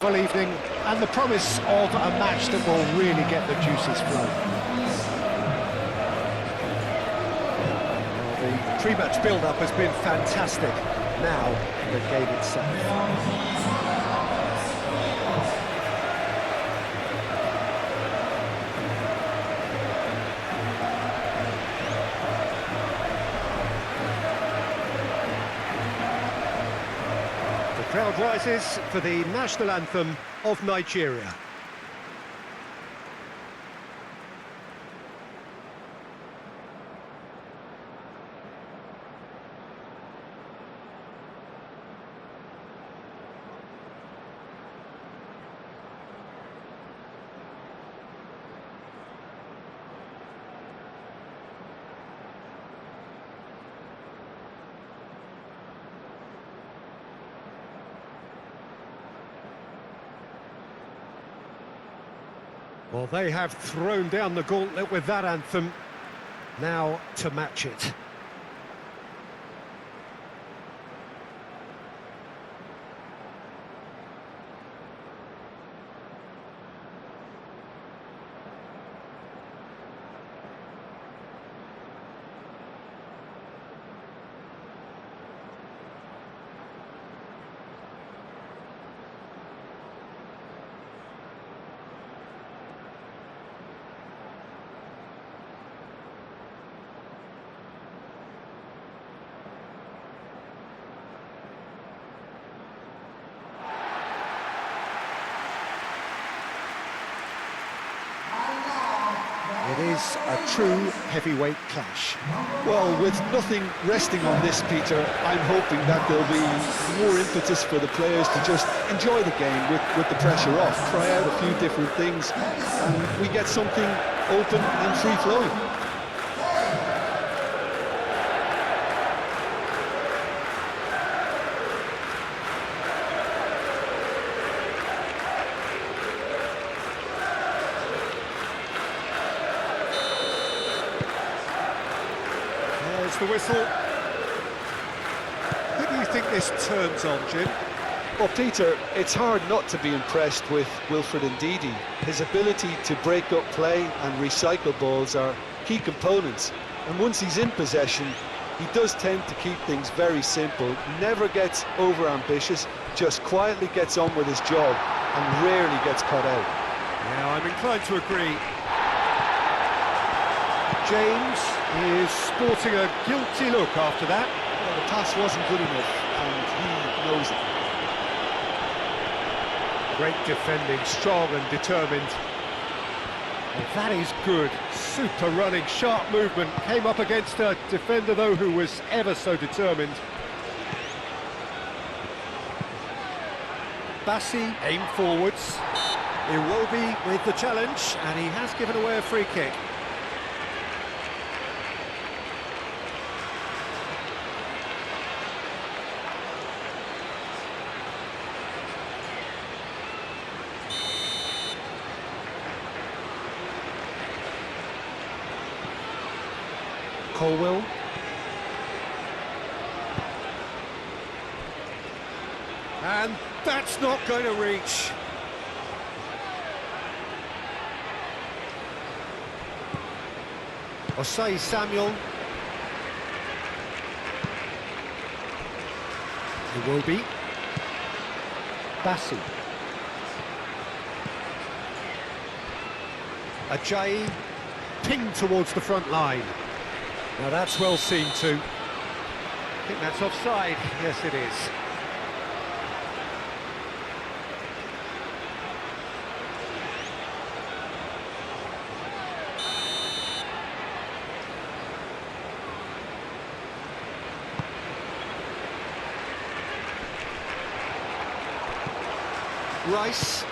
Full evening, and the promise of a match that will really get the juices flowing. Well, the pre-match build-up has been fantastic. Now, the game itself. The crowd rises for the national anthem of Nigeria. Well, they have thrown down the gauntlet with that anthem. Now to match it. It is a true heavyweight clash. Well, with nothing resting on this, Peter, I'm hoping that there'll be more impetus for the players to just enjoy the game with the pressure off, try out a few different things, and we get something open and free-flowing. There's the whistle. Who do you think this turns on, Jim? Well, Peter, it's hard not to be impressed with Wilfred Ndidi. His ability to break up play and recycle balls are key components. And once he's in possession, he does tend to keep things very simple, never gets over-ambitious, just quietly gets on with his job and rarely gets caught out. Yeah, I'm inclined to agree. James is sporting a guilty look after that. Well, the pass wasn't good enough, and he knows it. Great defending, strong and determined. Well, that is good. Super running, sharp movement. Came up against a defender, though, who was ever so determined. Bassi aimed forwards. Iwobi with the challenge, and he has given away a free kick. Colwell. And that's not going to reach. Osei Samuel. Iwobi. Bassi. Ajayi pinged towards the front line. Now that's well seen too. I think that's offside. Yes, it is. Rice.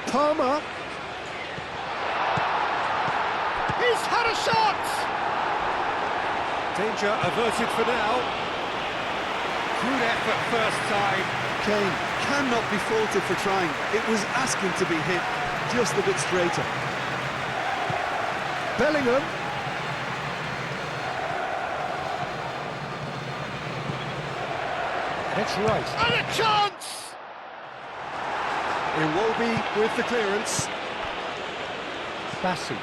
Palmer. He's had a shot! Danger averted for now. Good effort first time. Kane cannot be faulted for trying. It was asking to be hit just a bit straighter. Bellingham. It's right. And a chance! Iwobi with the clearance. Bassi.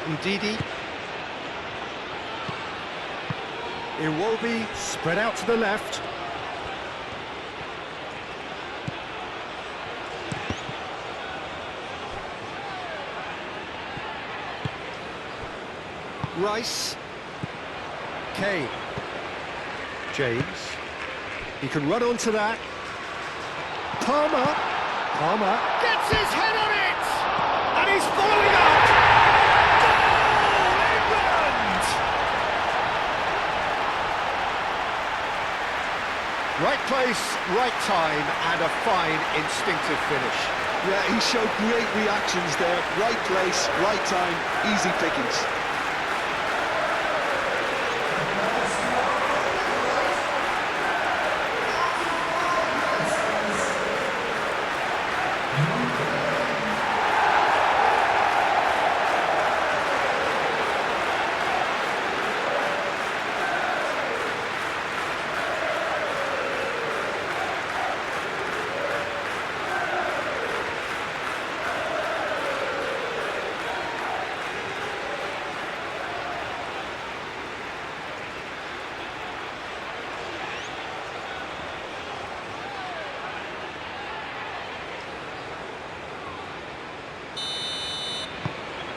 Ndidi. Iwobi spread out to the left. Rice. Kane. James. He can run onto that. Palmer. Palmer gets his head on it! And he's following up! Goal! England! Right place, right time, and a fine instinctive finish. Yeah, he showed great reactions there. Right place, right time, easy pickings.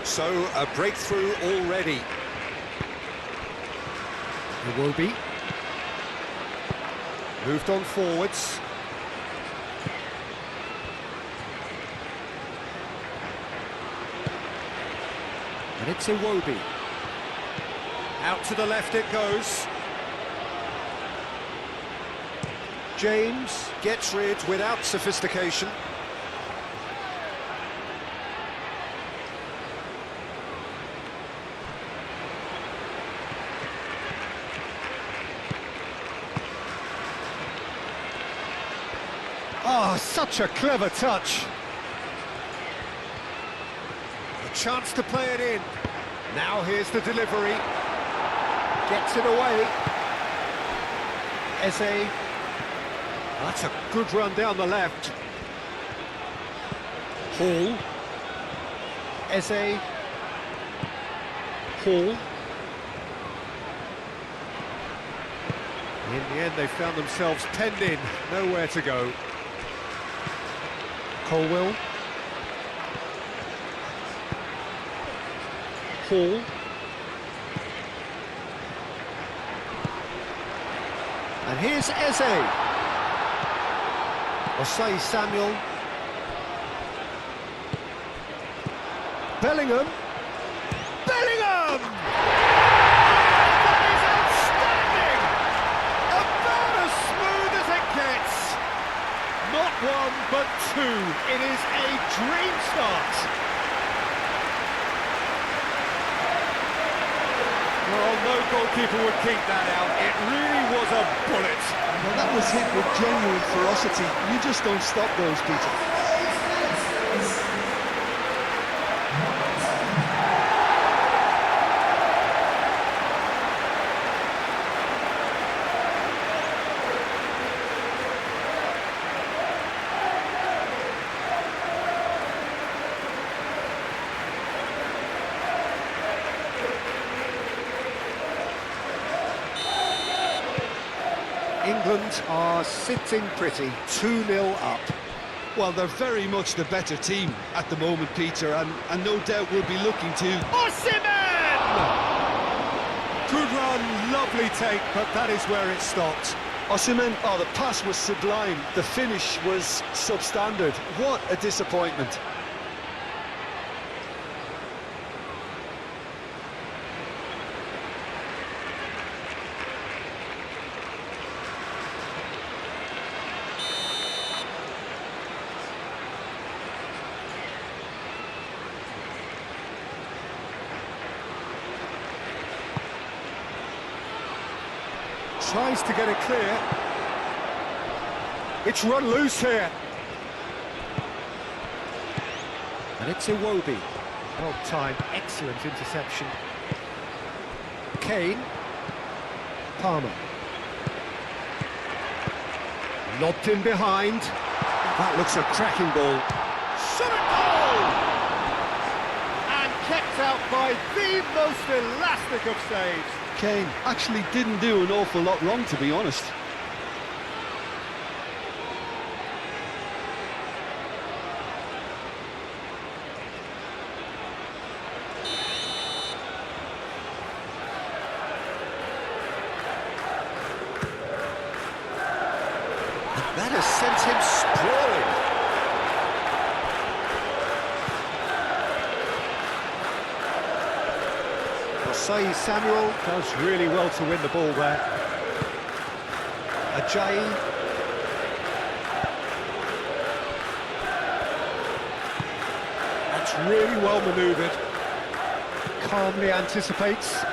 So, a breakthrough already. Iwobi. Moved on forwards. And it's Iwobi. Out to the left it goes. James gets rid without sophistication. Oh, such a clever touch. A chance to play it in. Now here's the delivery. Gets it away. Eze. That's a good run down the left. Hall. Eze. Hall. In the end, they found themselves penned in. Nowhere to go. Colwell. Hall. And here's Eze. Osei Samuel. Bellingham. Bellingham! That is outstanding! About as smooth as it gets. Not one, but two. It is a dream start. Well, no goalkeeper would keep that out. It really was a bullet. Well, that was hit with genuine ferocity. You just don't stop those, Peter. England are sitting pretty, 2-0 up. Well, they're very much the better team at the moment, Peter, and no doubt will be looking to... Osimhen! Good run, lovely take, but that is where it stopped. Osimhen, oh, the pass was sublime. The finish was substandard. What a disappointment. Tries to get it clear. It's run loose here. And it's Iwobi. Well timed, excellent interception. Kane. Palmer. Lobbed in behind. That looks a cracking ball. Shot it goal! And kept out by the most elastic of saves. Kane actually didn't do an awful lot wrong, to be honest. That has sent him sprawling. Samuel does really well to win the ball there. Ajayi. That's really well manoeuvred. Calmly anticipates.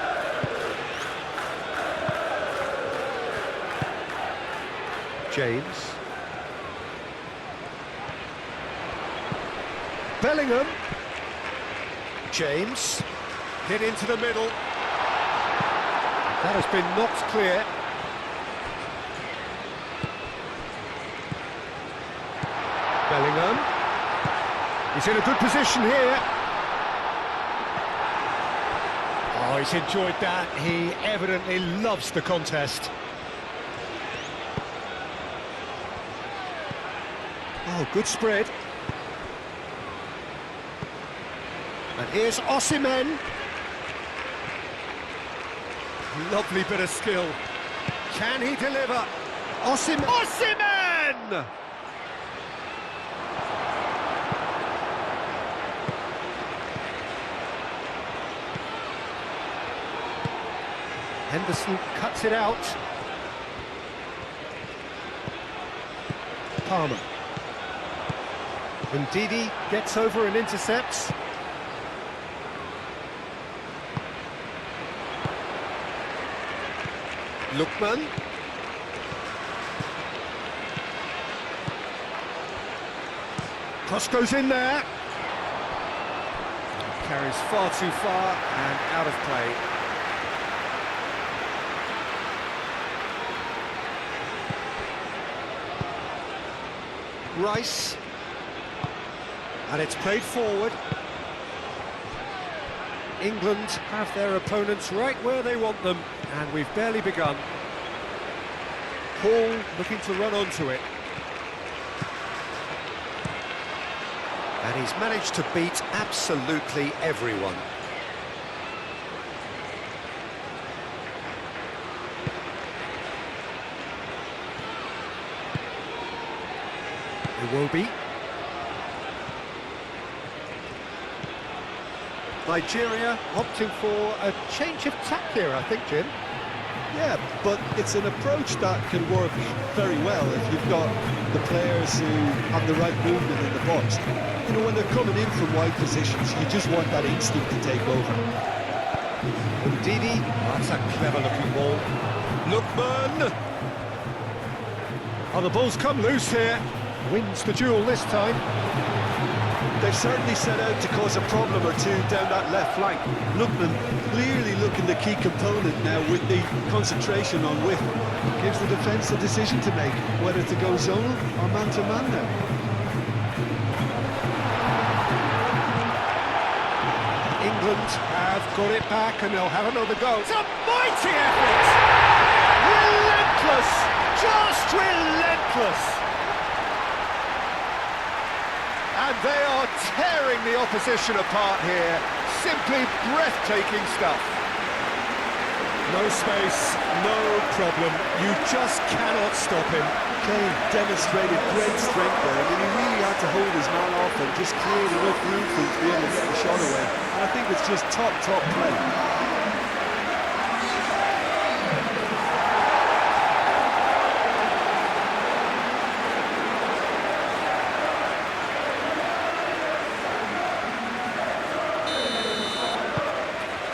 James. Bellingham. James. Hit into the middle. That has been knocked clear. Bellingham. He's in a good position here. Oh, he's enjoyed that. He evidently loves the contest. Oh, good spread. And here's Osimhen. Lovely bit of skill. Can he deliver? Osimhen! Henderson cuts it out. Palmer. And Didi gets over and intercepts. Lookman. Cross goes in there. Carries far too far and out of play. Rice. And it's played forward. England have their opponents right where they want them, and we've barely begun. Paul looking to run onto it. And he's managed to beat absolutely everyone. Iwobi. Nigeria opting for a change of tack here, I think, Jim. Yeah, but it's an approach that can work very well if you've got the players who have the right movement in the box. You know, when they're coming in from wide positions, you just want that instinct to take over. Didi, that's a clever-looking ball. Lookman! Oh, the ball's come loose here. Wins the duel this time. They've certainly set out to cause a problem or two down that left flank. Lookman clearly looking the key component now with the concentration on width. Gives the defence a decision to make, whether to go zonal or man-to-man now. England have got it back and they'll have another go. It's a mighty effort! Relentless! Just relentless! And they are tearing the opposition apart here. Simply breathtaking stuff. No space, no problem. You just cannot stop him. Kane demonstrated great strength there. I mean, he really had to hold his man off and just cleared enough room for him to be able to get the shot away. And I think it's just top play.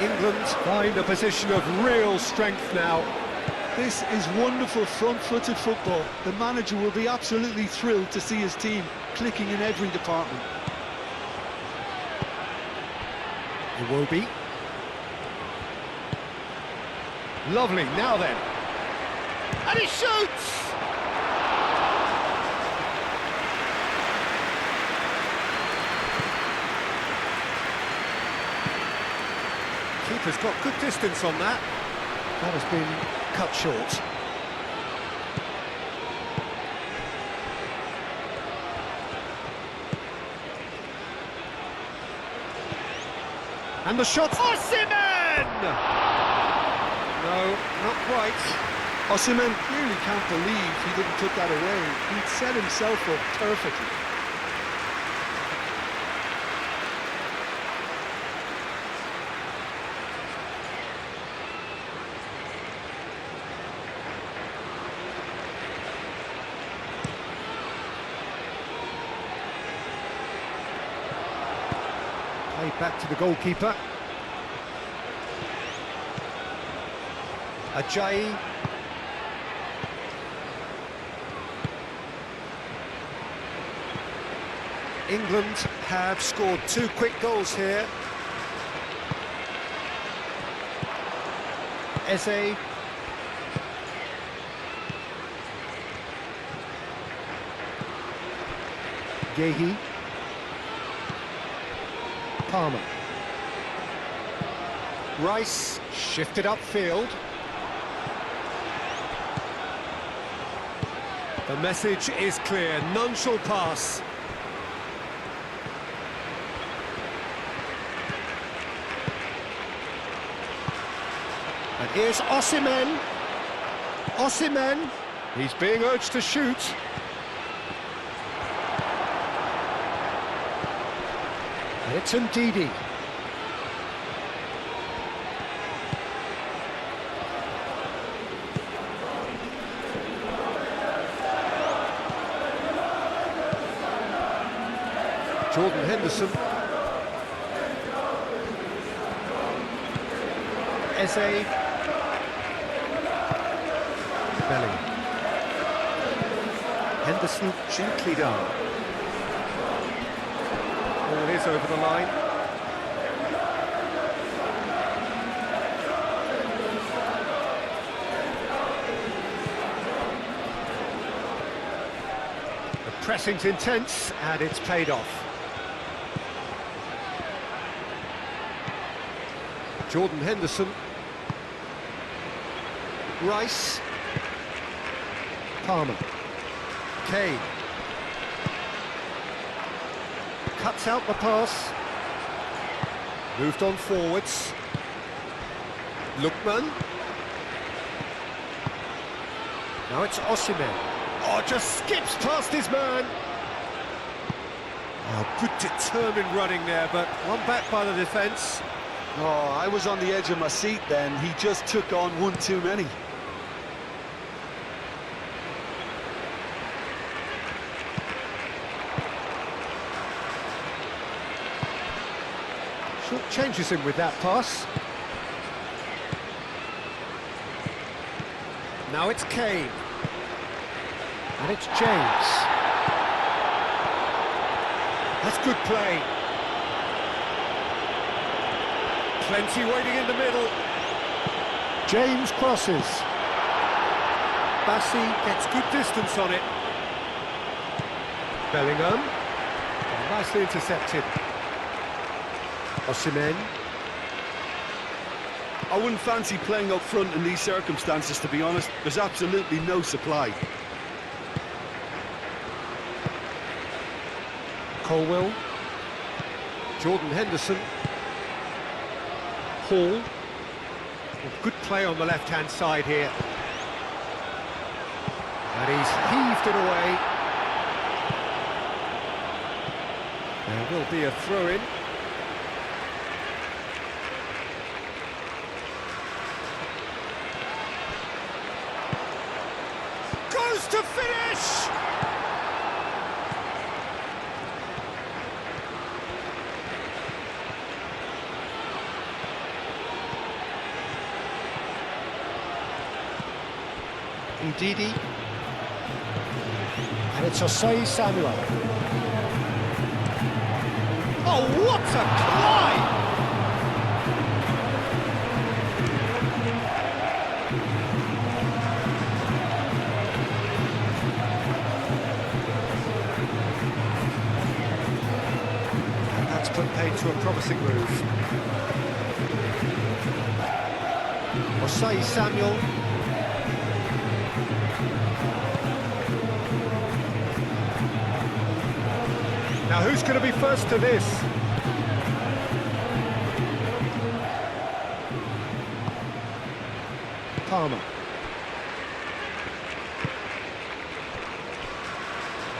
England find a position of real strength now. This is wonderful front-footed football. The manager will be absolutely thrilled to see his team clicking in every department. Iwobi. Lovely, now then. And he shoots! Keeper's got good distance on that. That has been cut short. And the shot. Osimhen! No, not quite. Osimhen clearly can't believe he didn't put that away. He'd set himself up perfectly. Played back to the goalkeeper. Ajayi. England have scored 2 quick goals here. Eze. Gehi. Palmer. Rice shifted upfield. The message is clear, none shall pass. And here's Osimhen. Osimhen, he's being urged to shoot. And it's Ndidi. Jordan Henderson. Eze. Bellingham. Henderson gently down. Ball is over the line. The pressing's intense and it's paid off. Jordan Henderson. Rice. Palmer. Kane. Cuts out the pass. Moved on forwards. Lookman. Now it's Osimhen. Oh, just skips past his man. Oh, good determined running there, but one back by the defence. Oh, I was on the edge of my seat then. He just took on one too many. Short changes him with that pass. Now it's Kane. And it's James. That's good play. Plenty waiting in the middle. James crosses. Bassi gets good distance on it. Bellingham. Oh, nicely intercepted. Osimhen. I wouldn't fancy playing up front in these circumstances, to be honest. There's absolutely no supply. Colwell. Jordan Henderson. Hall. Good play on the left-hand side here. And he's heaved it away. There will be a throw-in. Goes to finish! Ndidi. And it's Osei Samuel. Oh, what a climb! into a promising move. Osei Samuel. Now who's going to be first to this? Palmer.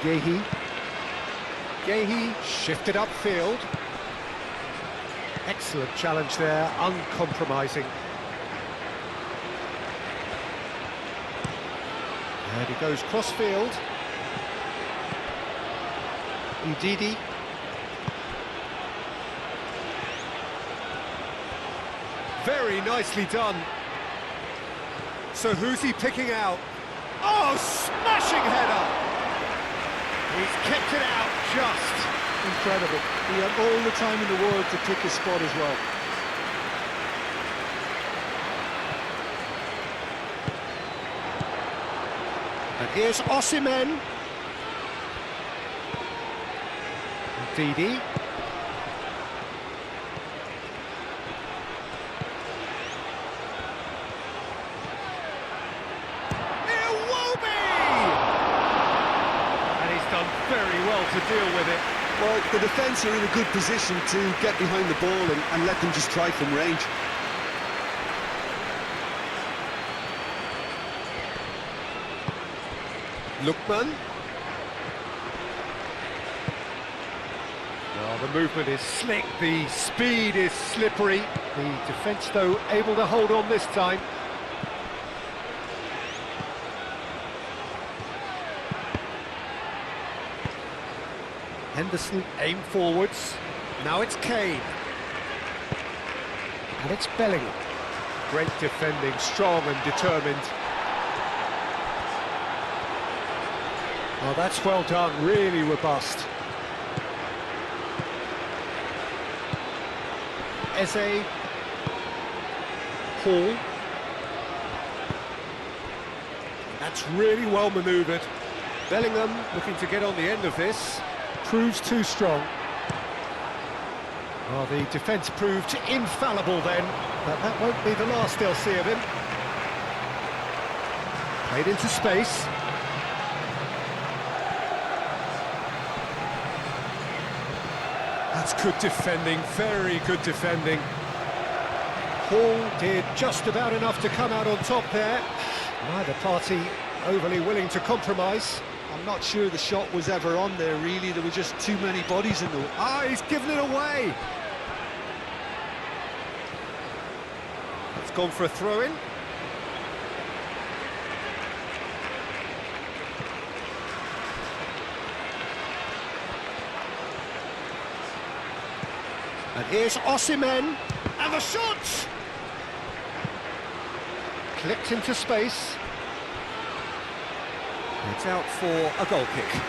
Gehi shifted upfield. Excellent challenge there, uncompromising. And he goes cross-field. Ndidi. Very nicely done. So who's he picking out? Oh, smashing header! He's kept it out just. Incredible. He had all the time in the world to pick his spot as well. And here's Osimhen. Ndidi. Very well to deal with it. Well, the defence are in a good position to get behind the ball and let them just try from range. Lookman. Well, the movement is slick, the speed is slippery. The defence, though, able to hold on this time. Henderson aim forwards. Now it's Kane. And it's Bellingham. Great defending, strong and determined. Oh, that's well done, really robust. Eze. Hall. That's really well manoeuvred. Bellingham looking to get on the end of this. Proves too strong. Well, the defence proved infallible then, but that won't be the last they'll see of him. Played into space. That's good defending, very good defending. Hall did just about enough to come out on top there. Neither party overly willing to compromise. I'm not sure the shot was ever on there, really. There were just too many bodies in the... Ah, he's given it away! It's gone for a throw-in. And here's Osimhen, and the shot! Clipped into space. It's out for a goal kick.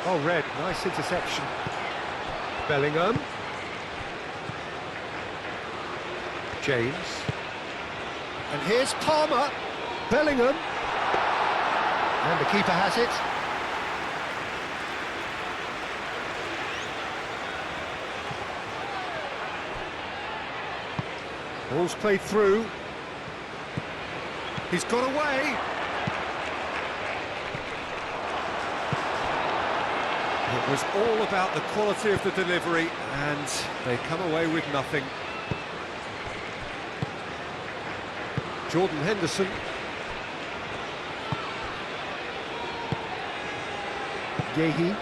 Oh, Red, nice interception. Bellingham. James. And here's Palmer. Bellingham. And the keeper has it. Ball's played through. He's got away. It was all about the quality of the delivery, and they come away with nothing. Jordan Henderson. Gehi.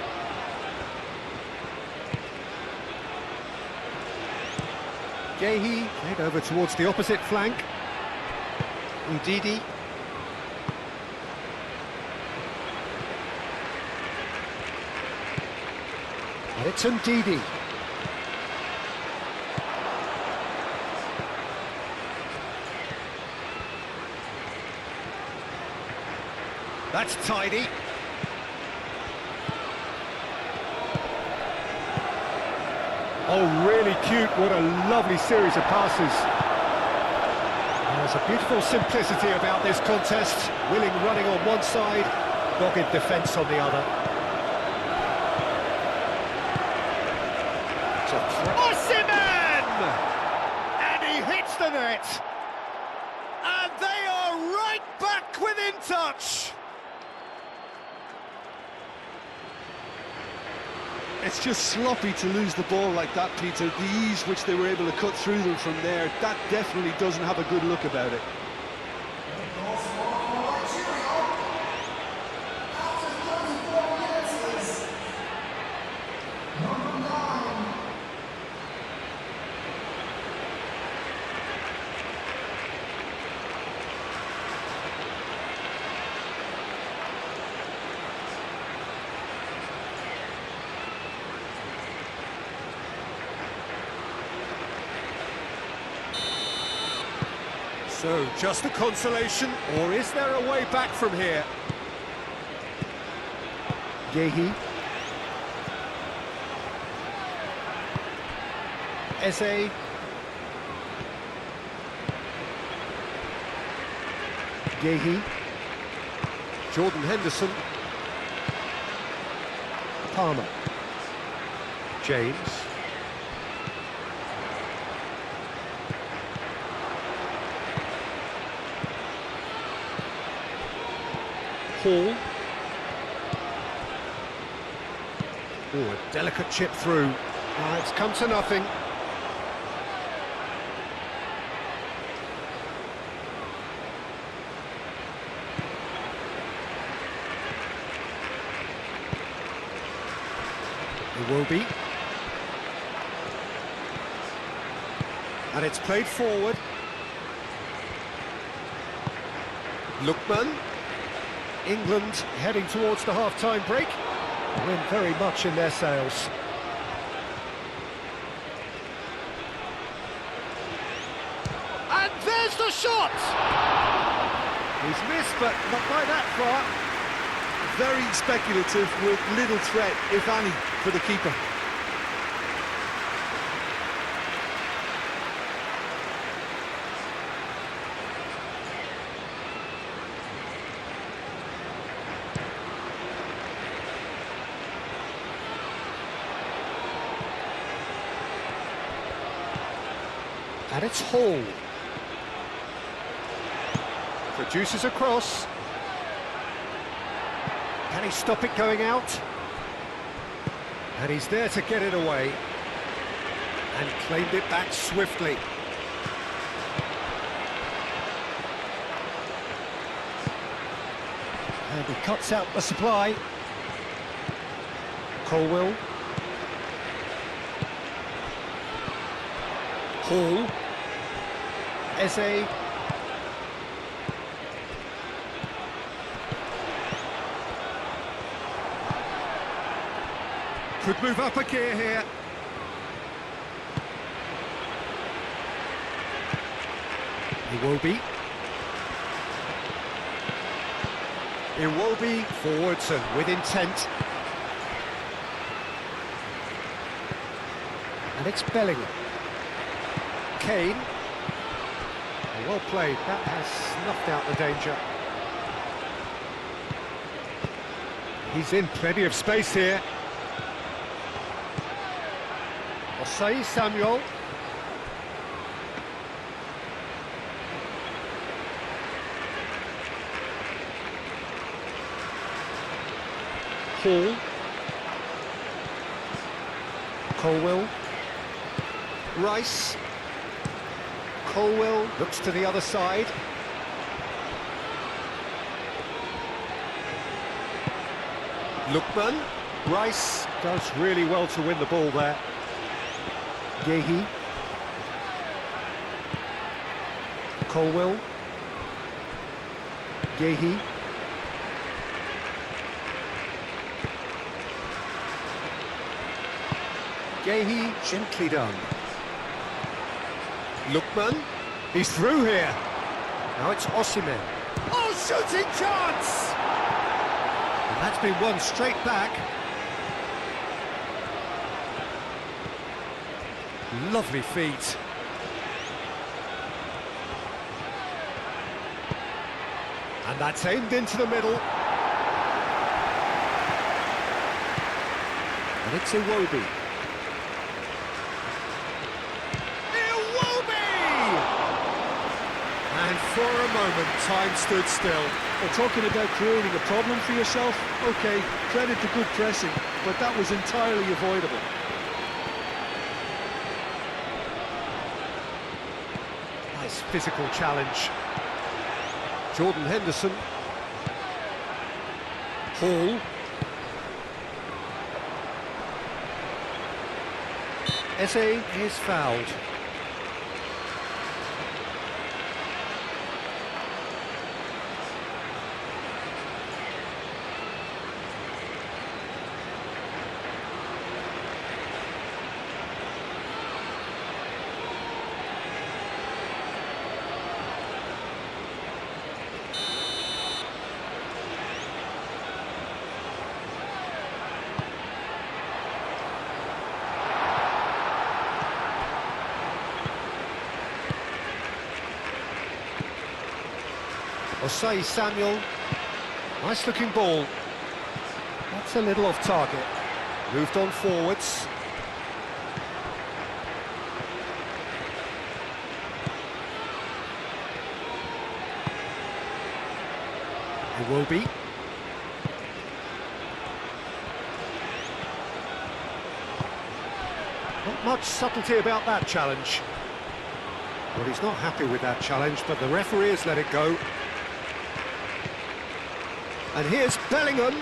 Gehi played over towards the opposite flank. Ndidi. And it's Ndidi. That's tidy. Oh, really cute. What a lovely series of passes. There's a beautiful simplicity about this contest. Willing running on one side, dogged defence on the other. Osimhen! And he hits the net. And they are right back within touch. It's just sloppy to lose the ball like that, Peter. The ease which they were able to cut through them from there, that definitely doesn't have a good look about it. So, just a consolation, or is there a way back from here? Gehi. Eze. Gehi. Jordan Henderson. Palmer. James. Hall. Oh, a delicate chip through. It's come to nothing. It will be. And it's played forward. Lookman. England heading towards the half-time break. Wind very much in their sails. And there's the shot! He's missed, but not by that far. Very speculative with little threat, if any, for the keeper. And it's Hall. Produces a cross. Can he stop it going out? And he's there to get it away. And claimed it back swiftly. And he cuts out the supply. Colwell. Hall. Eze. Could move up a gear here. Iwobi. Iwobi forwards and with intent. And it's Bellingham. Kane. Well played, that has snuffed out the danger. He's in plenty of space here. Osei Samuel. Hall. Colwell. Rice. Colwell looks to the other side. Lookman. Rice does really well to win the ball there. Gehi. Colwell. Gehi. Gehi, gently done. Lookman, he's through here. Now it's Osimhen. Oh, shooting chance! And that's been won straight back. Lovely feet. And that's aimed into the middle. And it's Iwobi. And for a moment, time stood still. Well, talking about creating a problem for yourself, okay, credit to good pressing, but that was entirely avoidable. Nice physical challenge. Jordan Henderson. Hall. Eze is fouled. Osei Samuel, nice looking ball. That's a little off target. Moved on forwards. Iwobi. Not much subtlety about that challenge. Well, he's not happy with that challenge, but the referee has let it go. And here's Bellingham.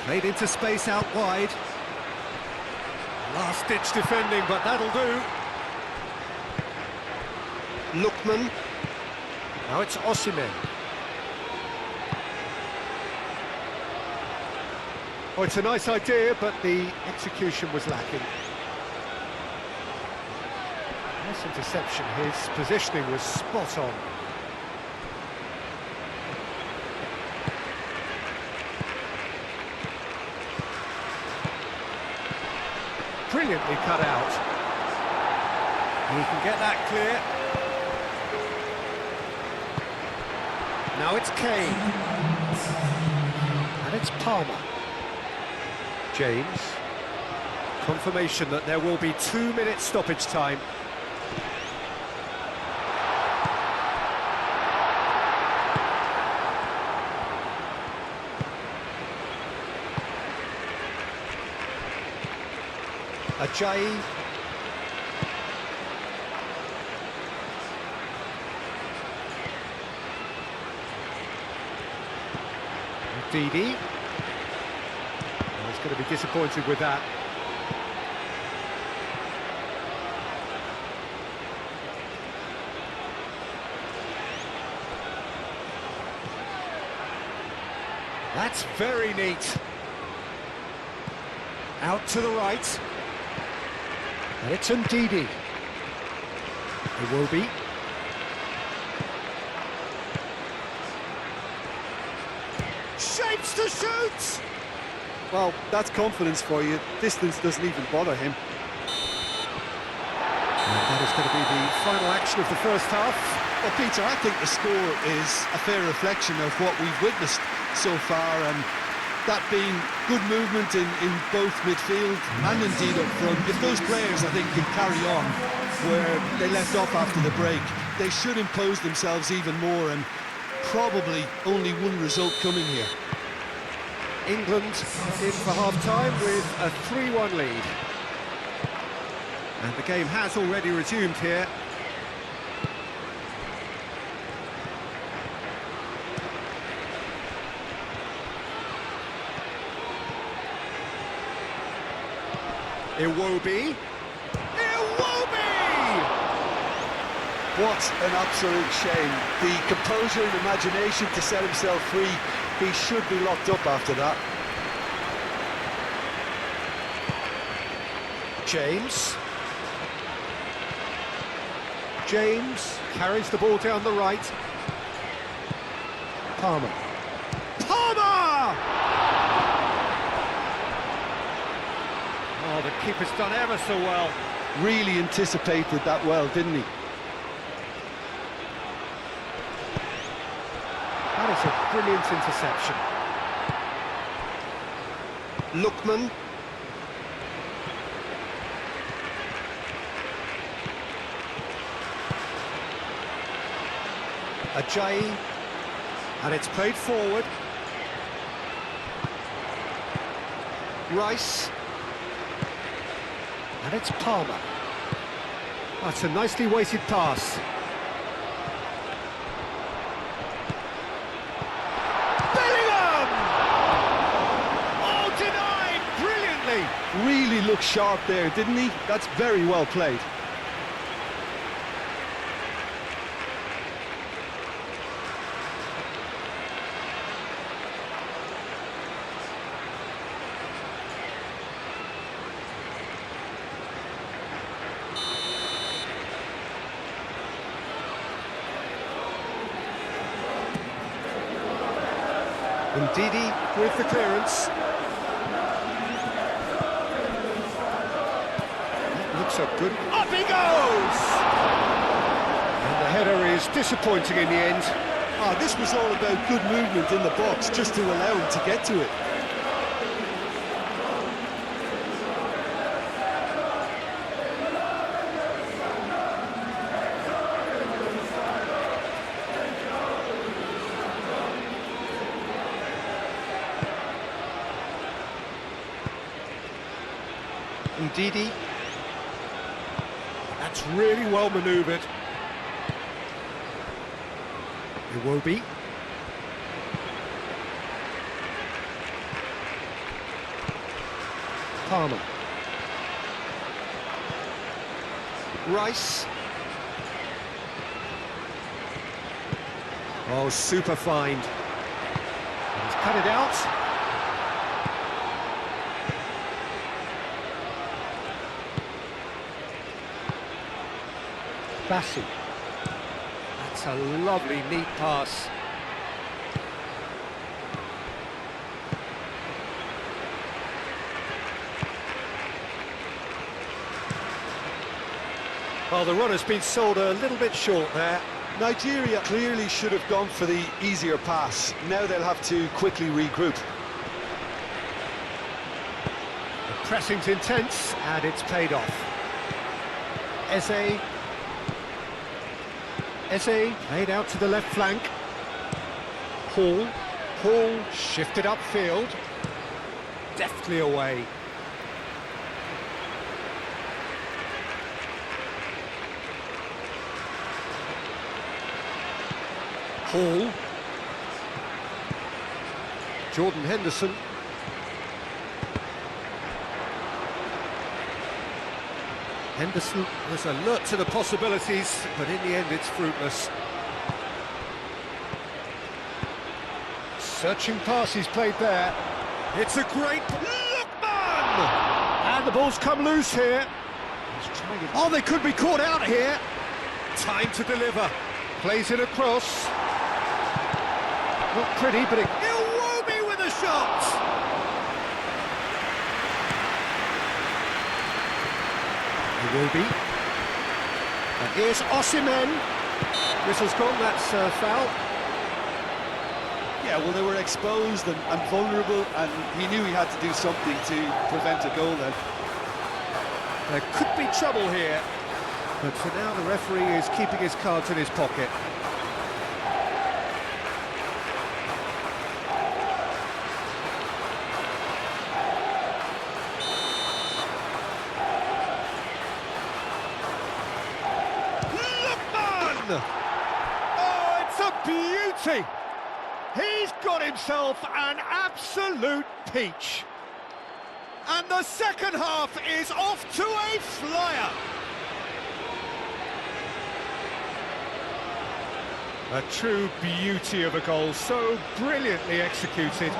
Played into space out wide. Last-ditch defending, but that'll do. Lookman. Now it's Osimhen. Oh, it's a nice idea, but the execution was lacking. Nice interception. His positioning was spot on. Brilliantly cut out. He can get that clear. Now it's Kane. And it's Palmer. James. Confirmation that there will be 2 minutes stoppage time. Ajayi. Didi. Oh, he's going to be disappointed with that. That's very neat. Out to the right. And it's Ndidi. Iwobi. Shapes to shoot! Well, that's confidence for you. Distance doesn't even bother him. And that is going to be the final action of the first half. Well, Peter, I think the score is a fair reflection of what we've witnessed so far, and that being good movement in both midfield and indeed up front. If those players, I think, can carry on where they left off after the break, they should impose themselves even more, and probably only one result coming here. England in for half-time with a 3-1 lead. And the game has already resumed here. Iwobi. Iwobi! What an absolute shame. The composure and imagination to set himself free. He should be locked up after that. James. James carries the ball down the right. Palmer. Palmer! Oh, the keeper's done ever so well. Really anticipated that well, didn't he? That is a brilliant interception. Lookman. Ajayi. And it's played forward. Rice. And it's Palmer. That's a nicely weighted pass. Bellingham! Oh, denied brilliantly. Really looked sharp there, didn't he? That's very well played. Ndidi with the clearance. That looks a good... Up he goes! And the header is disappointing in the end. Ah, this was all about good movement in the box, just to allow him to get to it. Ndidi. That's really well manoeuvred. Iwobi. Palmer. Rice. Oh, super find. He's cut it out. Bassi. That's a lovely, neat pass. Well, the run has been sold a little bit short there. Nigeria clearly should have gone for the easier pass. Now they'll have to quickly regroup. The pressing's intense, and it's paid off. Eze. Eze laid out to the left flank. Hall. Hall shifted upfield. Deftly away. Hall. Jordan Henderson. Henderson was alert to the possibilities, but in the end it's fruitless. Searching pass he's played there. It's a great... Lookman! And the ball's come loose here. He's trying to... Oh, they could be caught out here. Time to deliver. Plays it across. Not pretty, but it... Iwobi with a shot! Iwobi. And here's Osimhen. Whistle's gone, that's foul. Yeah, well, they were exposed and vulnerable, and he knew he had to do something to prevent a goal then. There could be trouble here, but for now the referee is keeping his cards in his pocket. Lookman! Oh, it's a beauty! He's got himself an absolute peach. And the second half is off to a flyer. A true beauty of a goal, so brilliantly executed.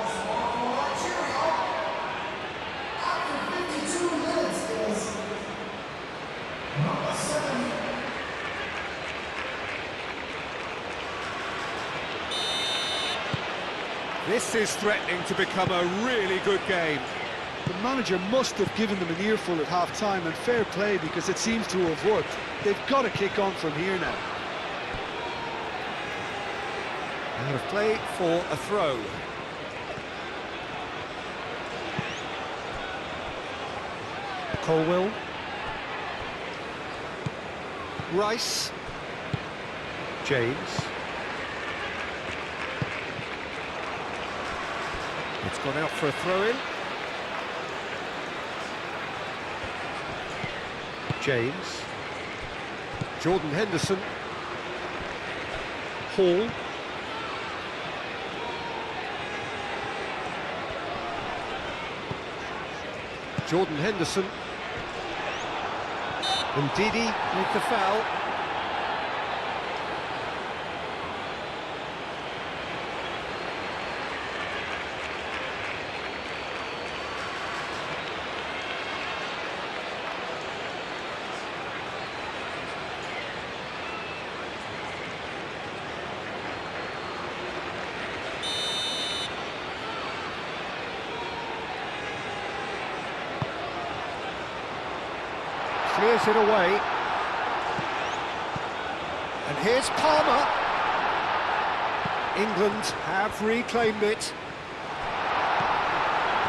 This is threatening to become a really good game. The manager must have given them an earful at half-time, and fair play because it seems to have worked. They've got to kick on from here now. Out of play for a throw. Colwill. Rice. James. It's gone out for a throw-in. James. Jordan Henderson. Hall. Jordan Henderson. And Didi with the foul. Clears it away. And here's Palmer. England have reclaimed it.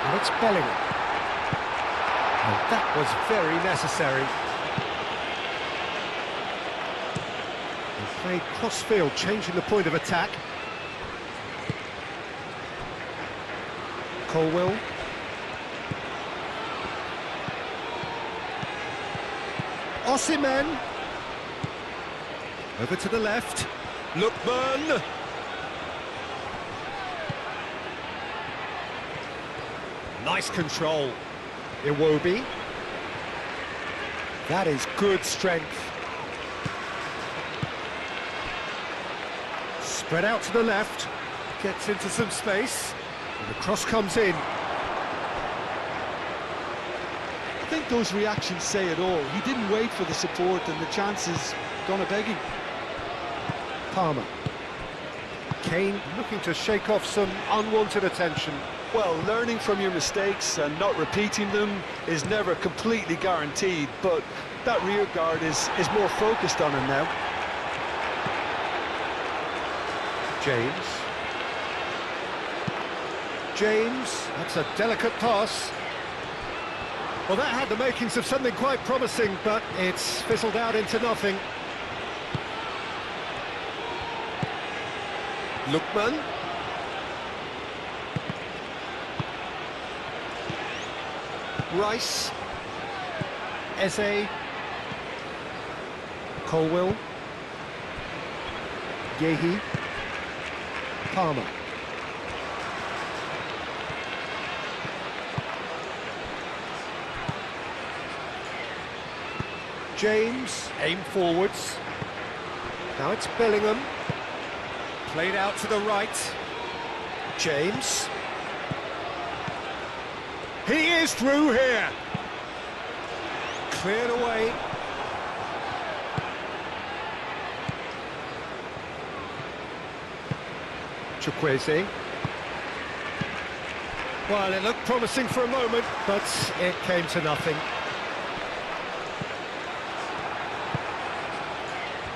And it's Bellingham. And that was very necessary. They played cross-field, changing the point of attack. Colwill. Osimhen. Over to the left. Lookman. Nice control. Iwobi. That is good strength. Spread out to the left. Gets into some space. And the cross comes in. I think those reactions say it all. He didn't wait for the support and the chances gone a-begging. Palmer. Kane looking to shake off some unwanted attention. Well, learning from your mistakes and not repeating them is never completely guaranteed, but that rear guard is more focused on him now. James. James, that's a delicate pass. Well, that had the makings of something quite promising, but it's fizzled out into nothing. Lookman. Rice. Eze. Colwill. Yehi. Palmer. James, aim forwards. Now it's Bellingham. Played out to the right. James. He is through here. Cleared away. Chukwueze. Well, it looked promising for a moment, but it came to nothing.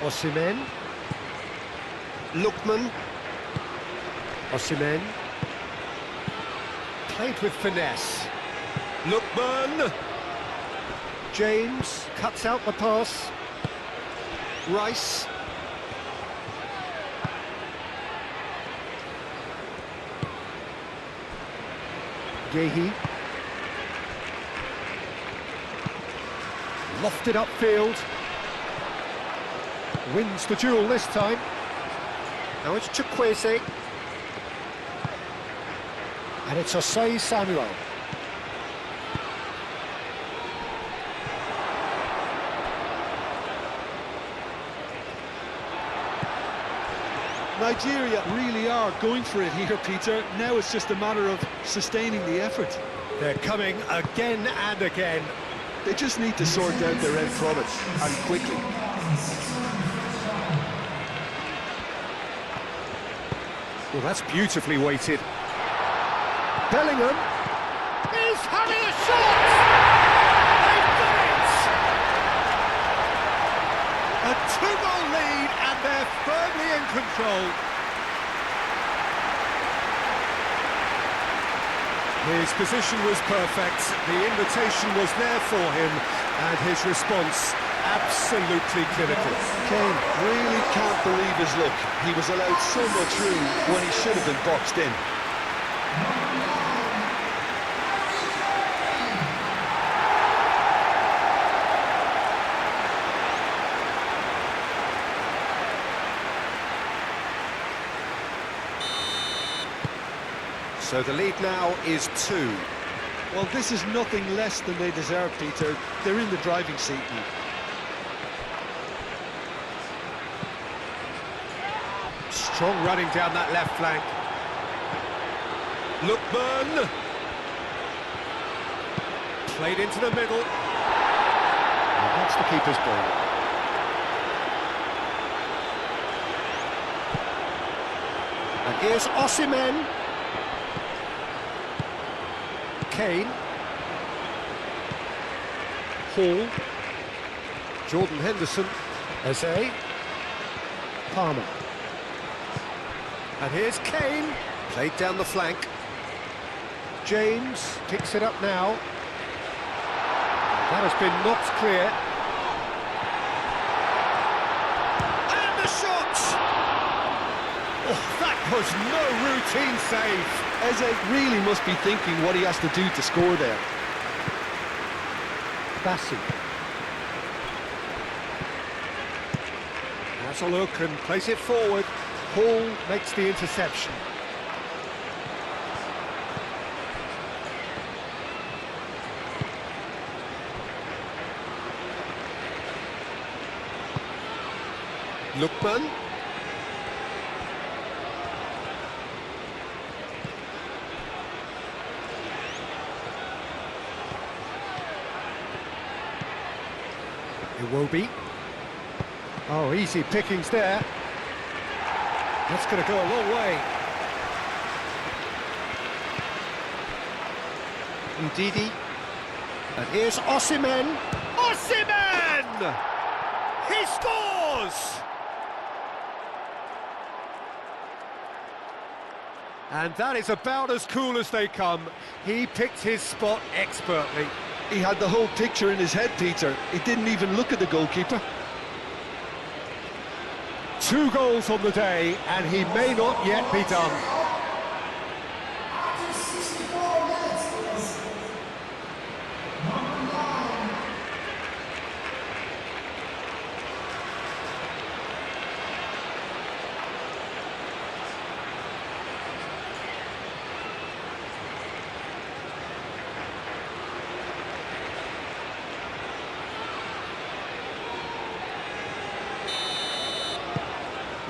Osimhen. Lookman. Osimhen. Played with finesse. Lookman. James cuts out the pass. Rice. Yehi. Lofted upfield. Wins the duel this time. Now it's Chukwueze. And it's Osei Samuel. Nigeria really are going for it here, Peter. Now it's just a matter of sustaining the effort. They're coming again and again. They just need to sort out their end product, and quickly. Well, that's beautifully weighted. Bellingham is He's having a shot! They've done it! A two-goal lead, and they're firmly in control. His position was perfect, the invitation was there for him, and his response absolutely clinical. Kane really can't believe his luck. He was allowed so much room when he should have been boxed in. So the lead now is 2. Well, this is nothing less than they deserve, Peter. They're in the driving seat now. Strong running down that left flank. Lookman. Played into the middle. And that's the keeper's ball. And here's Osimhen. Kane. Hall. Jordan Henderson. Eze. Palmer. And here's Kane. Played down the flank. James picks it up now. That has been knocked clear. And the shot! Oh, that was no routine save. Eze really must be thinking what he has to do to score there. Bassi. Has a look and plays it forward. Hall makes the interception. Lookman. Iwobi. Oh, easy pickings there. That's going to go a long way. Ndidi. And here's Osimhen. Osimhen! He scores! And that is about as cool as they come. He picked his spot expertly. He had the whole picture in his head, Peter. He didn't even look at the goalkeeper. 2 goals on the day, and he may not yet be done.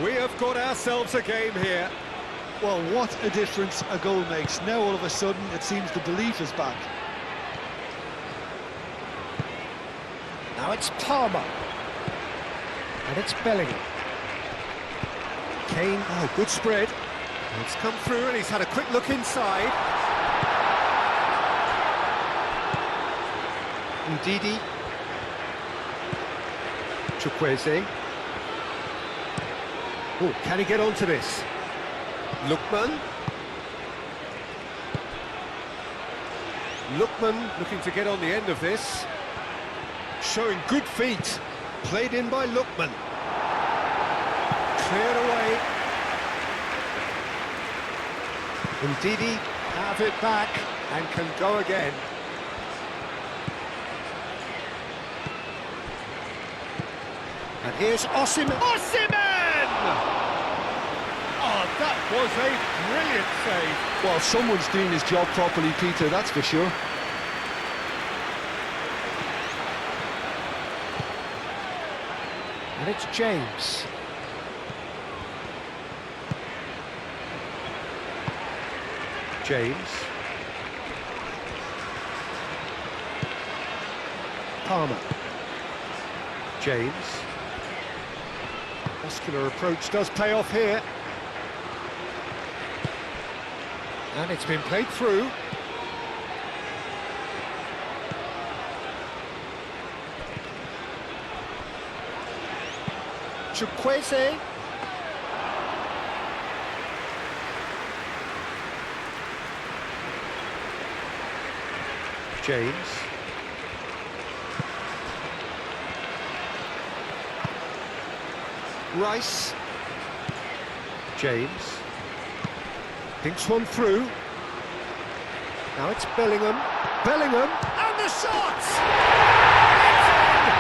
We have got ourselves a game here. Well, what a difference a goal makes. Now all of a sudden it seems the belief is back. Now it's Palmer. And it's Bellingham. Kane, oh, good spread. It's come through and he's had a quick look inside. Ndidi. Chukwueze. Oh, can he get onto this? Lookman. Lookman looking to get on the end of this. Showing good feet. Played in by Lookman. Cleared away. Ndidi have it back and can go again. And here's Osimhen. Osimhen! Oh, that was a brilliant save. Well, someone's doing his job properly, Peter, that's for sure. And it's James. James. Palmer. James. Muscular approach does pay off here. And it's been played through. Chukwueze. James. Rice. James. Thinks one through. Now it's Bellingham. Bellingham, and the shot! It's in!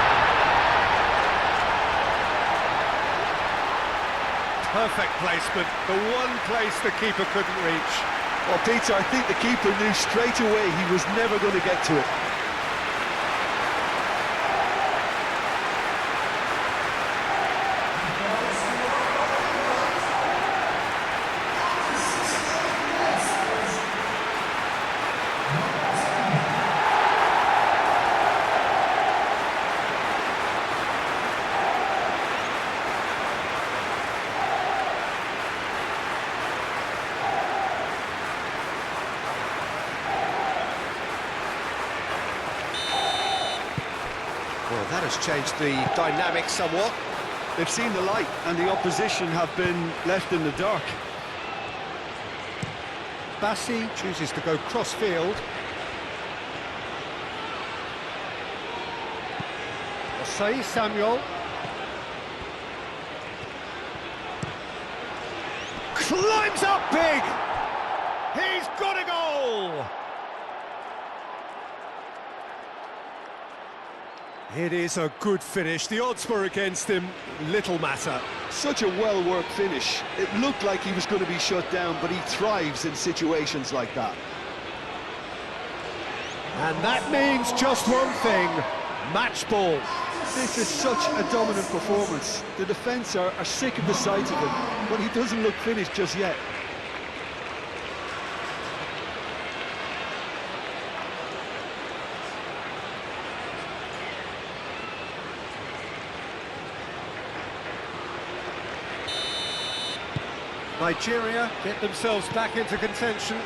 Perfect placement, the one place the keeper couldn't reach. Well, Peter, I think the keeper knew straight away he was never going to get to it. Well, that has changed the dynamic somewhat. They've seen the light, and the opposition have been left in the dark. Bassi chooses to go cross-field. Osei Samuel. Climbs up big! He's got a goal! It is a good finish. The odds were against him. Little matter. Such a well-worked finish. It looked like he was going to be shut down, but he thrives in situations like that. And that means just one thing. Match ball. This is such a dominant performance. The defence are sick of the sight of him, but he doesn't look finished just yet. Nigeria get themselves back into contention.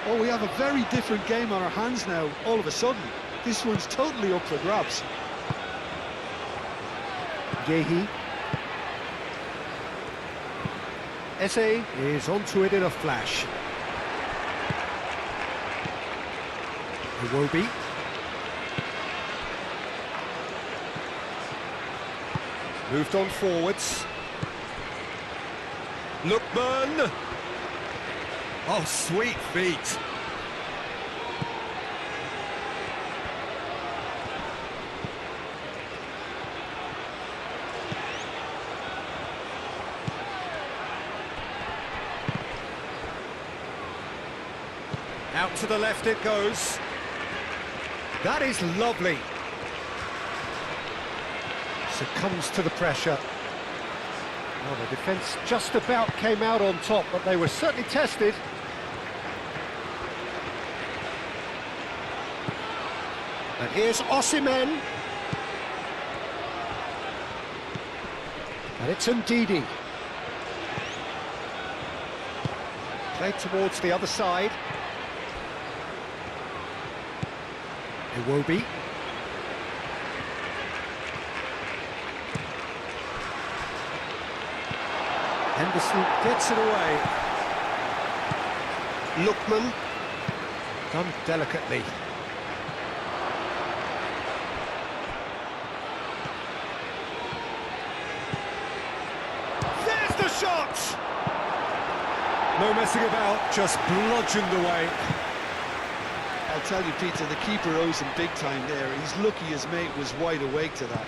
Oh, we have a very different game on our hands now, all of a sudden. This one's totally up for grabs. Yehi. Eze is onto it in a flash. Iwobi. Moved on forwards. Lookman! Oh, sweet feet! Out to the left it goes. That is lovely. Succumbs to the pressure. Well, the defence just about came out on top, but they were certainly tested. And here's Osimhen. And it's Ndidi. Played towards the other side. Iwobi. Henderson gets it away. Lookman. Done delicately. There's the shot! No messing about, just bludgeoned away. I'll tell you, Peter, the keeper owes him big time there. He's lucky his mate was wide awake to that.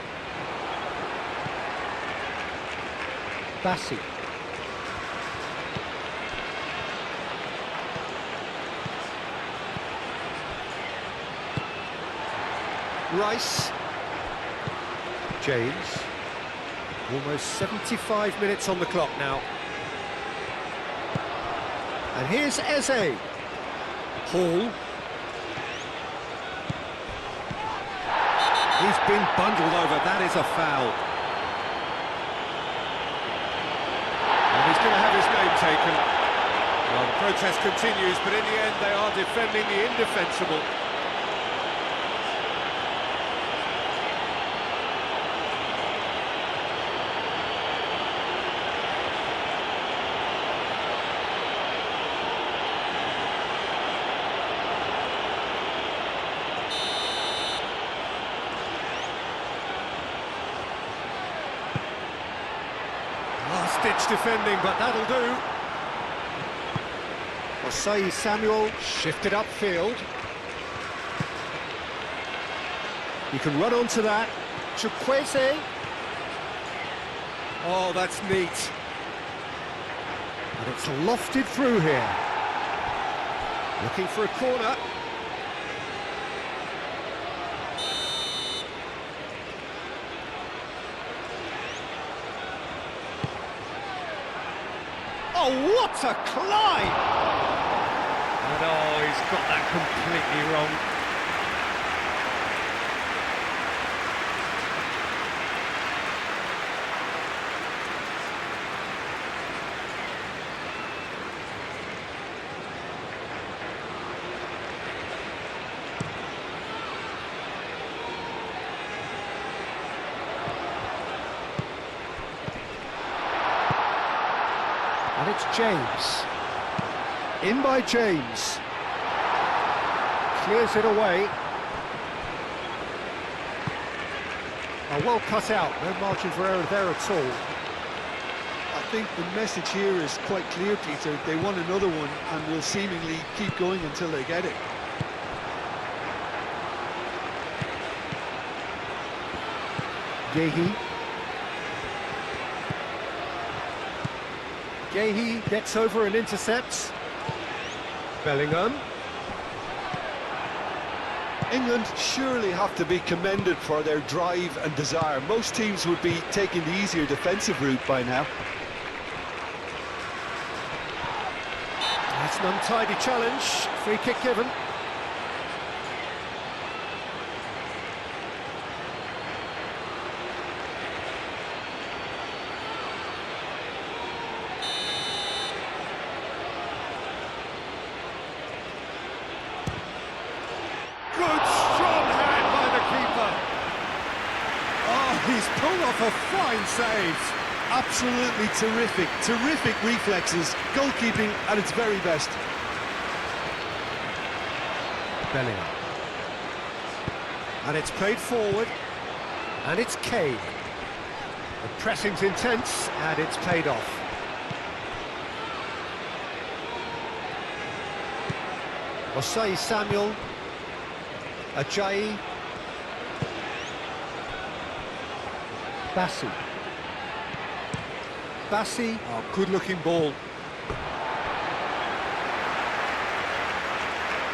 Bassi. Rice. James. Almost 75 minutes on the clock now. And here's Eze. Hall. He's been bundled over, that is a foul. And he's going to have his name taken. Well, the protest continues, but in the end they are defending the indefensible. last-ditch defending, but that'll do. Osei Samuel shifted upfield. You can run onto that. Chukwueze. Oh, that's neat. And it's lofted through here. Looking for a corner. Oh, what a climb! And oh, he's got that completely wrong. And it's James. In by James. Clears it away. Oh, well cut out. No margin for error there at all. I think the message here is quite clear, Peter. They want another one and will seemingly keep going until they get it. Gehi. Gehi gets over and intercepts. Bellingham. England surely have to be commended for their drive and desire. Most teams would be taking the easier defensive route by now. That's an untidy challenge. Free kick given. He's pulled off a fine save. Absolutely terrific, terrific reflexes. Goalkeeping at its very best. Bellingham. And it's played forward. And it's Kane. The pressing's intense, and it's paid off. Osei Samuel. Ajayi. Bassi, oh, good-looking ball.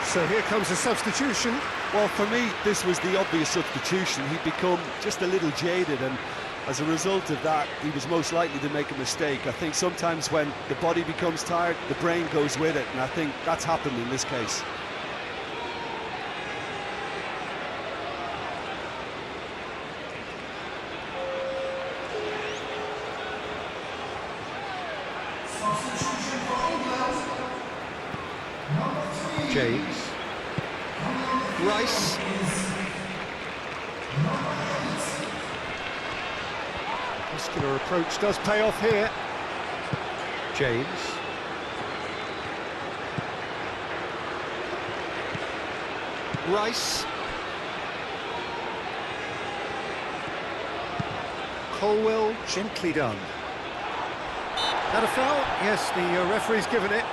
So here comes a substitution. Well, for me, this was the obvious substitution. He'd become just a little jaded, and as a result of that, he was most likely to make a mistake. I think sometimes when the body becomes tired, the brain goes with it, and I think that's happened in this case. James. Rice. Muscular approach does pay off here. James. Rice. Colwell, gently done. That a foul? Yes, the referee's given it.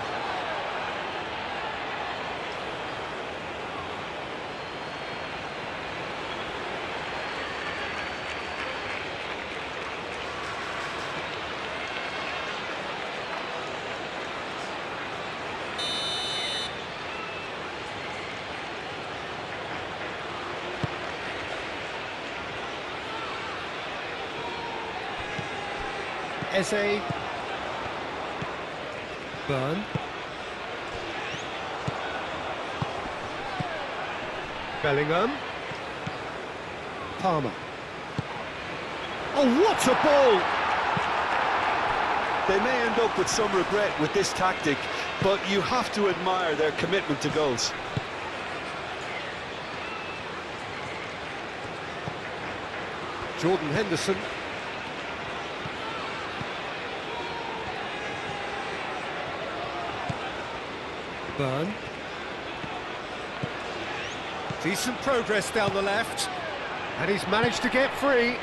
Eze. Burn. Bellingham. Palmer. Oh, what a ball! They may end up with some regret with this tactic, but you have to admire their commitment to goals. Jordan Henderson. Burn. Decent progress down the left, and he's managed to get free.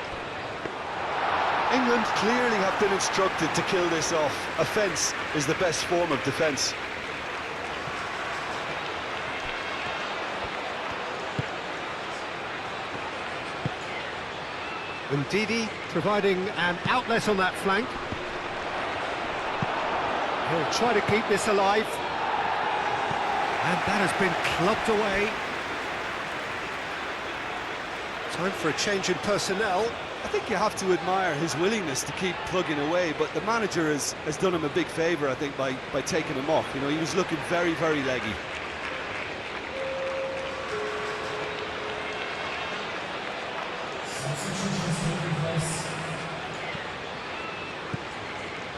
England clearly have been instructed to kill this off. Offence is the best form of defence. Ndidi providing an outlet on that flank. He'll try to keep this alive. And that has been clubbed away. Time for a change in personnel. I think you have to admire his willingness to keep plugging away, but the manager has done him a big favour, I think, by taking him off. You know, he was looking very, very leggy.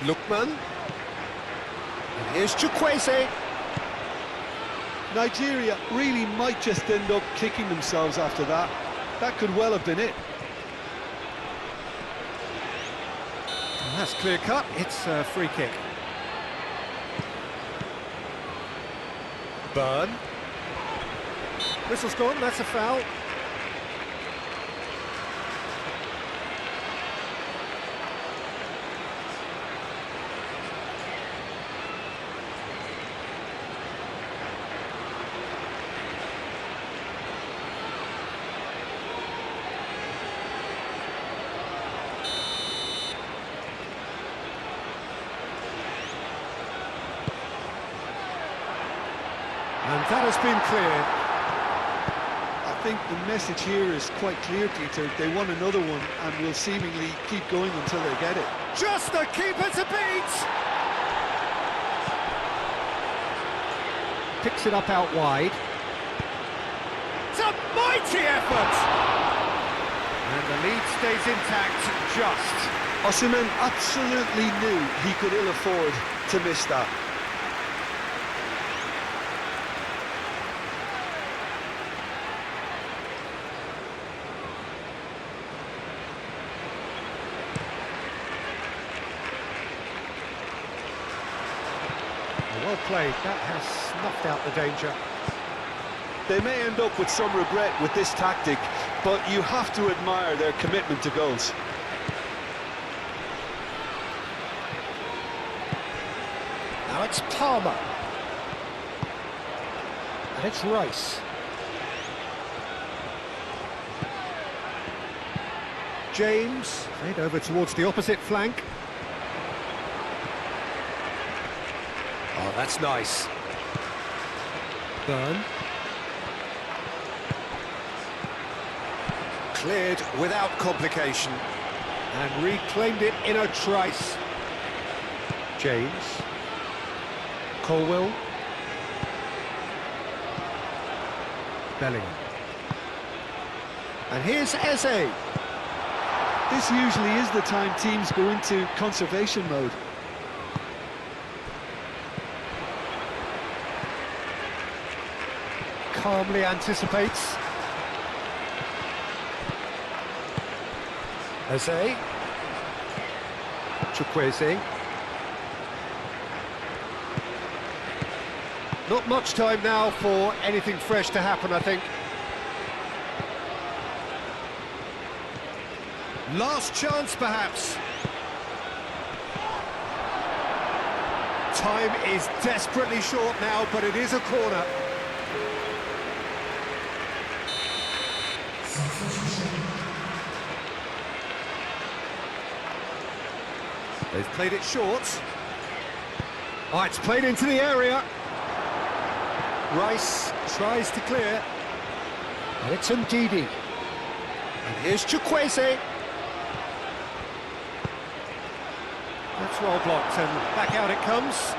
Lookman. And here's Chukwueze. Nigeria really might just end up kicking themselves after that. That could well have been it. And that's clear cut. It's a free kick. Burn. Whistle's gone, that's a foul. And that has been cleared. I think the message here is quite clear, Peter. They want another one and will seemingly keep going until they get it. Just the keeper to beat! Picks it up out wide. It's a mighty effort! And the lead stays intact, just. Osimhen absolutely knew he could ill afford to miss that. Well played, that has snuffed out the danger. They may end up with some regret with this tactic, but you have to admire their commitment to goals. Now it's Palmer. And it's Rice. James, played over towards the opposite flank. Oh, that's nice. Burn. Cleared without complication. And reclaimed it in a trice. James. Colwell. Bellingham. And here's Eze. This usually is the time teams go into conservation mode. Calmly anticipates. Eze. Chukwueze. Not much time now for anything fresh to happen, I think. Last chance, perhaps. Time is desperately short now, but it is a corner. They've played it short. Oh, it's played into the area. Rice tries to clear. And it's Ndidi. And here's Chukwueze. That's well blocked, and back out it comes.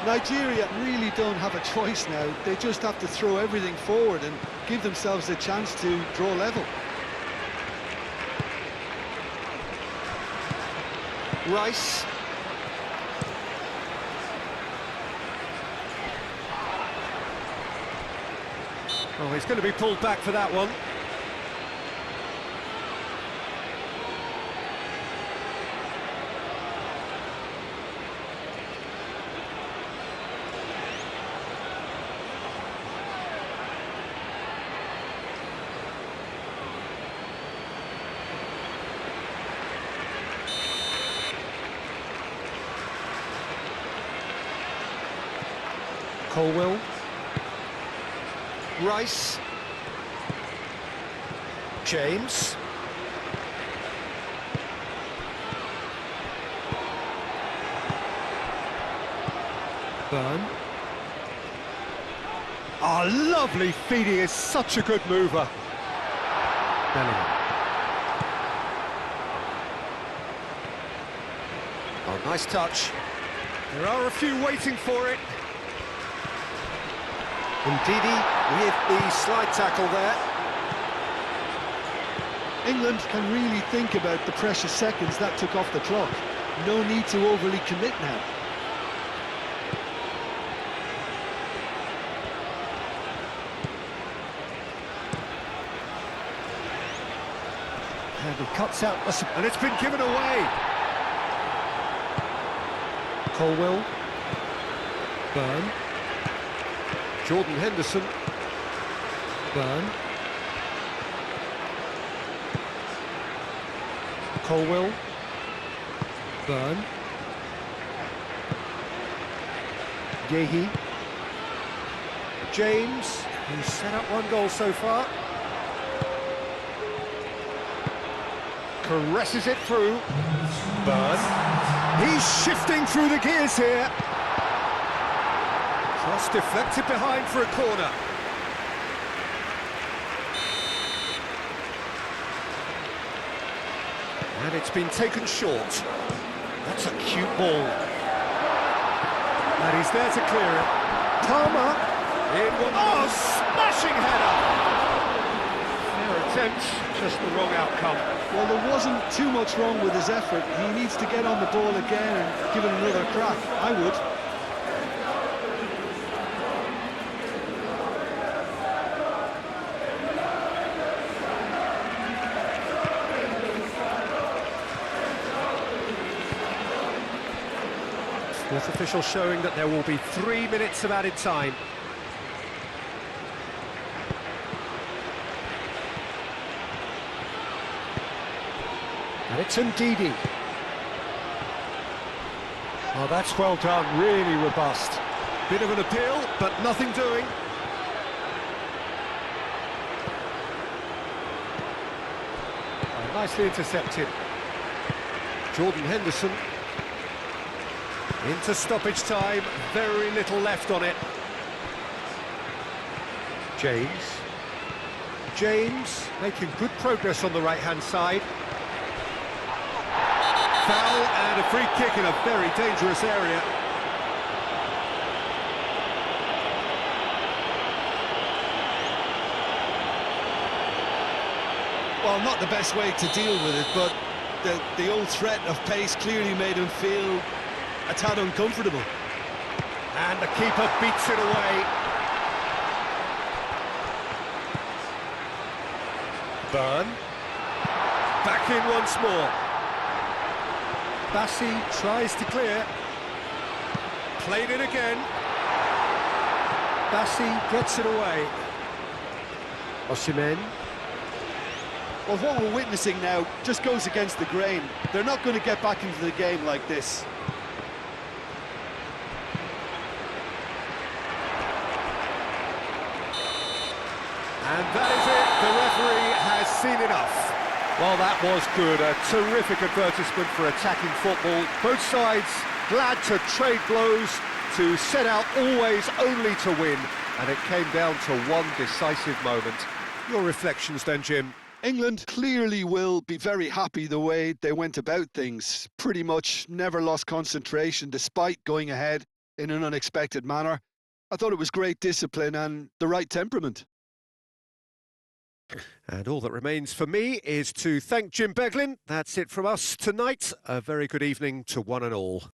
Nigeria really don't have a choice now. They just have to throw everything forward and give themselves a chance to draw level. Rice. Oh, he's going to be pulled back for that one. Colwill. Rice. James. Byrne. Oh, lovely feed, he is such a good mover. Bellingham. Oh, nice touch. There are a few waiting for it. Ndidi with the slide tackle there. England can really think about the precious seconds that took off the clock. No need to overly commit now. And he cuts out, and it's been given away. Colwill. Byrne. Jordan Henderson. Byrne. Colwill. Byrne. Yehi. James, who's set up one goal so far. Caresses it through. Byrne. He's shifting through the gears here. Cross deflected behind for a corner. And it's been taken short. That's a cute ball. And he's there to clear it. Palmer. In one. Oh, smashing header! Fair attempt, just the wrong outcome. Well, there wasn't too much wrong with his effort. He needs to get on the ball again and give it another crack. I would. Fourth official showing that there will be 3 minutes of added time. And it's Ndidi. Oh, that's well done, really robust. Bit of an appeal, but nothing doing. Oh, nicely intercepted. Jordan Henderson. Into stoppage time, very little left on it. James making good progress on the right-hand side. Foul and a free kick in a very dangerous area. Well, not the best way to deal with it, but the old threat of pace clearly made him feel a tad uncomfortable. And the keeper beats it away. Byrne. Back in once more. Bassi tries to clear. Played it again. Bassi gets it away. Osimhen. Well, what we're witnessing now just goes against the grain. They're not going to get back into the game like this. And that is it, the referee has seen enough. Well, that was good, a terrific advertisement for attacking football. Both sides glad to trade blows, to set out always only to win, and it came down to one decisive moment. Your reflections then, Jim? England clearly will be very happy the way they went about things. Pretty much never lost concentration despite going ahead in an unexpected manner. I thought it was great discipline and the right temperament. And all that remains for me is to thank Jim Beglin. That's it from us tonight. A very good evening to one and all.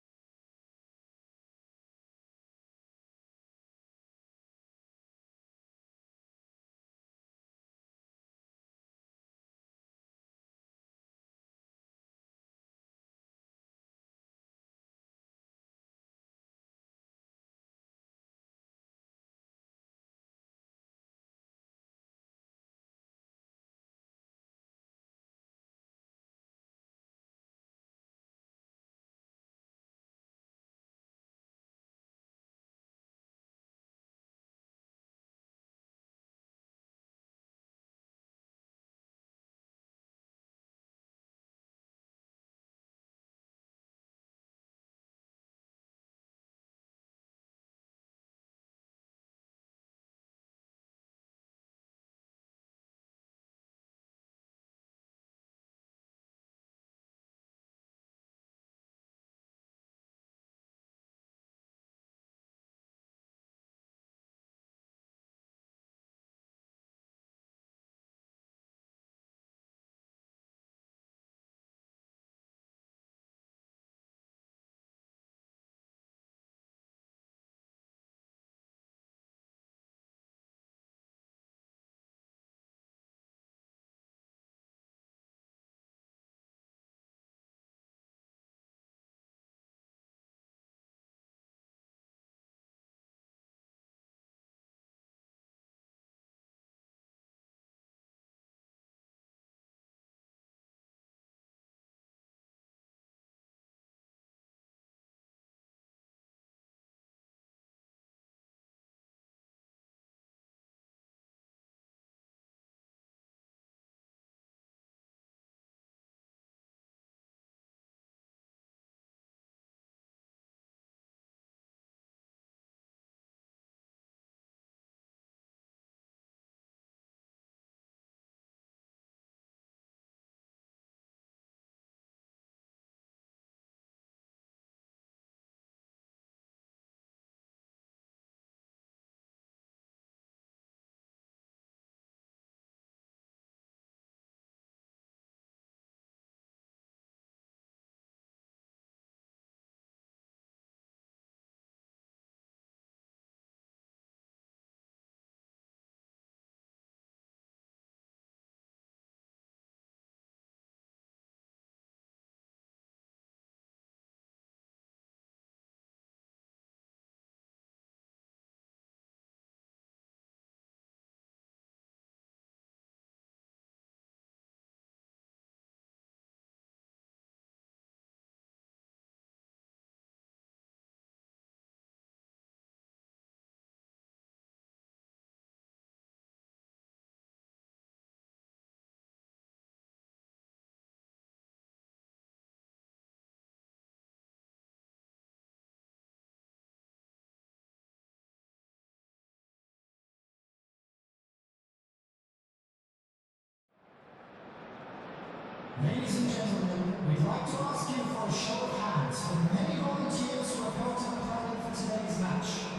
We'd like to ask you for a show of hands for the many volunteers who have helped in planning for today's match.